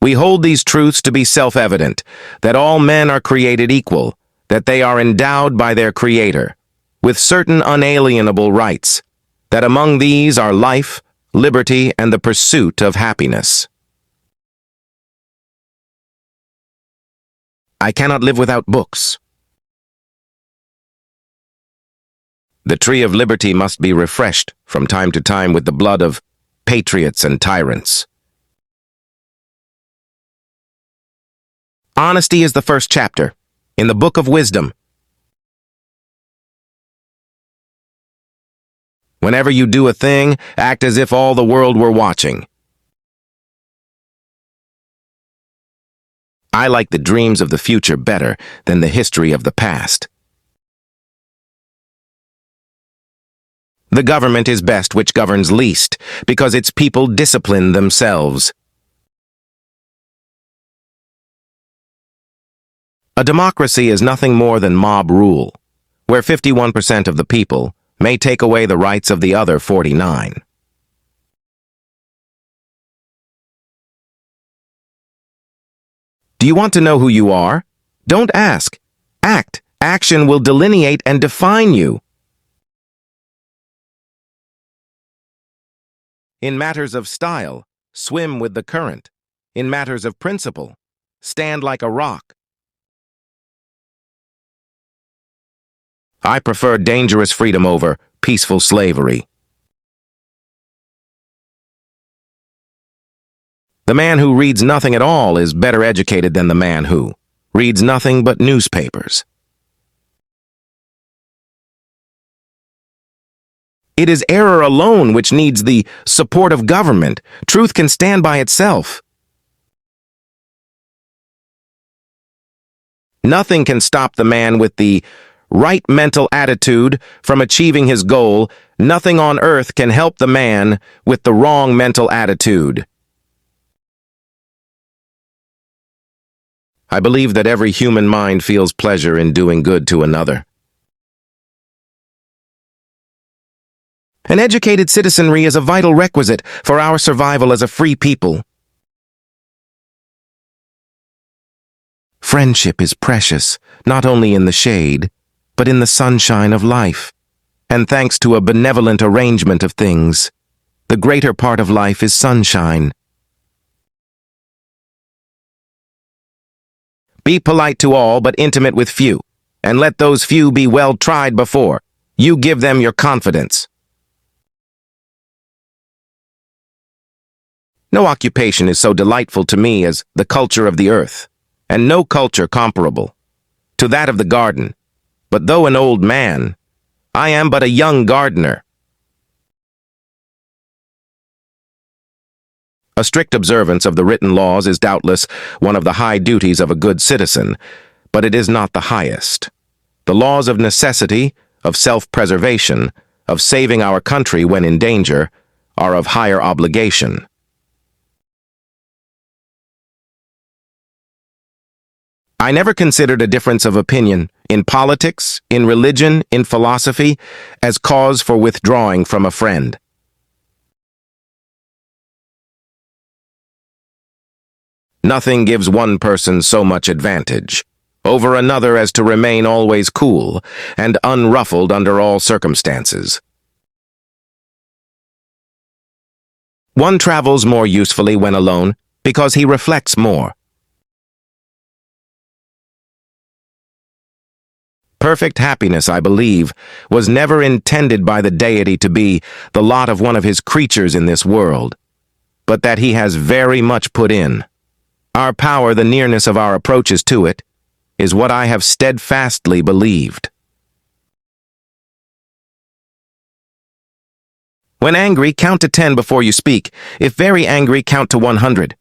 We hold these truths to be self-evident, that all men are created equal, that they are endowed by their Creator with certain unalienable rights, that among these are life, liberty, and the pursuit of happiness. I cannot live without books. The tree of liberty must be refreshed from time to time with the blood of patriots and tyrants. Honesty is the first chapter in the book of wisdom. Whenever you do a thing, act as if all the world were watching. I like the dreams of the future better than the history of the past. The government is best which governs least, because its people discipline themselves. A democracy is nothing more than mob rule, where 51% of the people may take away the rights of the other 49. Do you want to know who you are? Don't ask. Act. Action will delineate and define you. In matters of style, swim with the current. In matters of principle, stand like a rock. I prefer dangerous freedom over peaceful slavery. The man who reads nothing at all is better educated than the man who reads nothing but newspapers. It is error alone which needs the support of government. Truth can stand by itself. Nothing can stop the man with the right mental attitude from achieving his goal. Nothing on earth can help the man with the wrong mental attitude. I believe that every human mind feels pleasure in doing good to another. An educated citizenry is a vital requisite for our survival as a free people. Friendship is precious, not only in the shade, but in the sunshine of life. And thanks to a benevolent arrangement of things, the greater part of life is sunshine. Be polite to all, but intimate with few, and let those few be well tried before you give them your confidence. No occupation is so delightful to me as the culture of the earth, and no culture comparable to that of the garden. But though an old man, I am but a young gardener. A strict observance of the written laws is doubtless one of the high duties of a good citizen, but it is not the highest. The laws of necessity, of self-preservation, of saving our country when in danger, are of higher obligation. I never considered a difference of opinion in politics, in religion, in philosophy, as cause for withdrawing from a friend. Nothing gives one person so much advantage over another as to remain always cool and unruffled under all circumstances. One travels more usefully when alone because he reflects more. Perfect happiness, I believe, was never intended by the deity to be the lot of one of his creatures in this world, but that he has very much put in. Our power, the nearness of our approaches to it, is what I have steadfastly believed. When angry, count to 10 before you speak. If very angry, count to 100.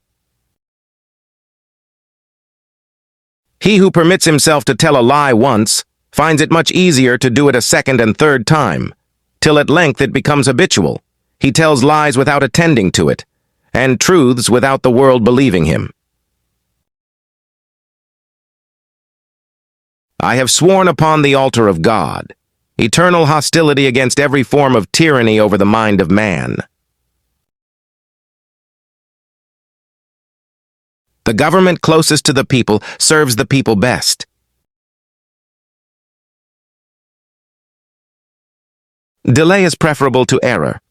He who permits himself to tell a lie once finds it much easier to do it a second and third time, till at length it becomes habitual. He tells lies without attending to it, and truths without the world believing him. I have sworn upon the altar of God, eternal hostility against every form of tyranny over the mind of man. The government closest to the people serves the people best. Delay is preferable to error.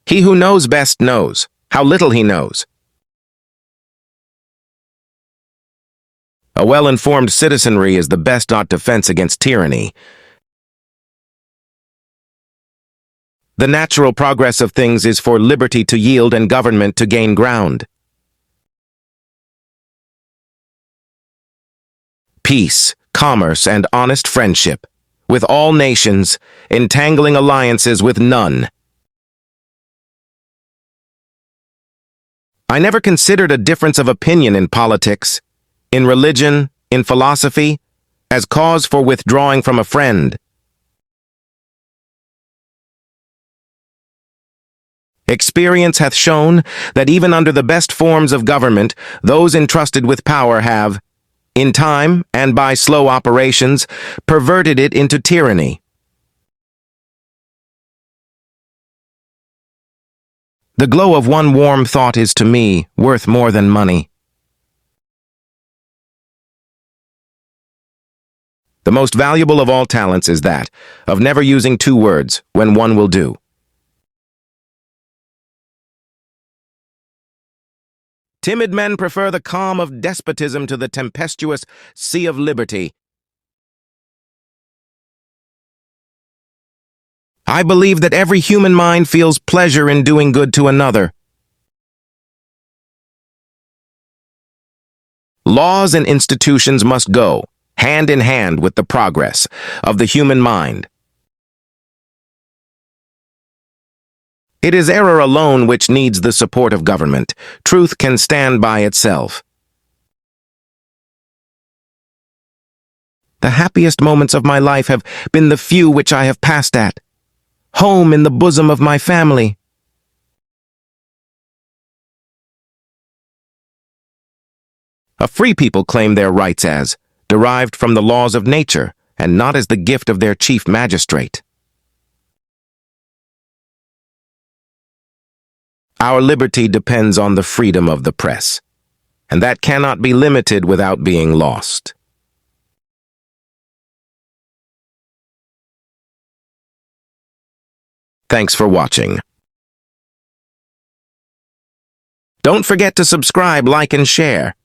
He who knows best knows how little he knows. A well-informed citizenry is the best defense against tyranny. The natural progress of things is for liberty to yield and government to gain ground. Peace, commerce, and honest friendship, with all nations, entangling alliances with none. I never considered a difference of opinion in politics, in religion, in philosophy, as cause for withdrawing from a friend. Experience hath shown that even under the best forms of government, those entrusted with power have, in time and by slow operations, perverted it into tyranny. The glow of one warm thought is to me worth more than money. The most valuable of all talents is that of never using two words when one will do. Timid men prefer the calm of despotism to the tempestuous sea of liberty. I believe that every human mind feels pleasure in doing good to another. Laws and institutions must go hand in hand with the progress of the human mind. It is error alone which needs the support of government. Truth can stand by itself. The happiest moments of my life have been the few which I have passed at home in the bosom of my family. A free people claim their rights as derived from the laws of nature and not as the gift of their chief magistrate. Our liberty depends on the freedom of the press, and that cannot be limited without being lost. Thanks for watching. Don't forget to subscribe, like, and share.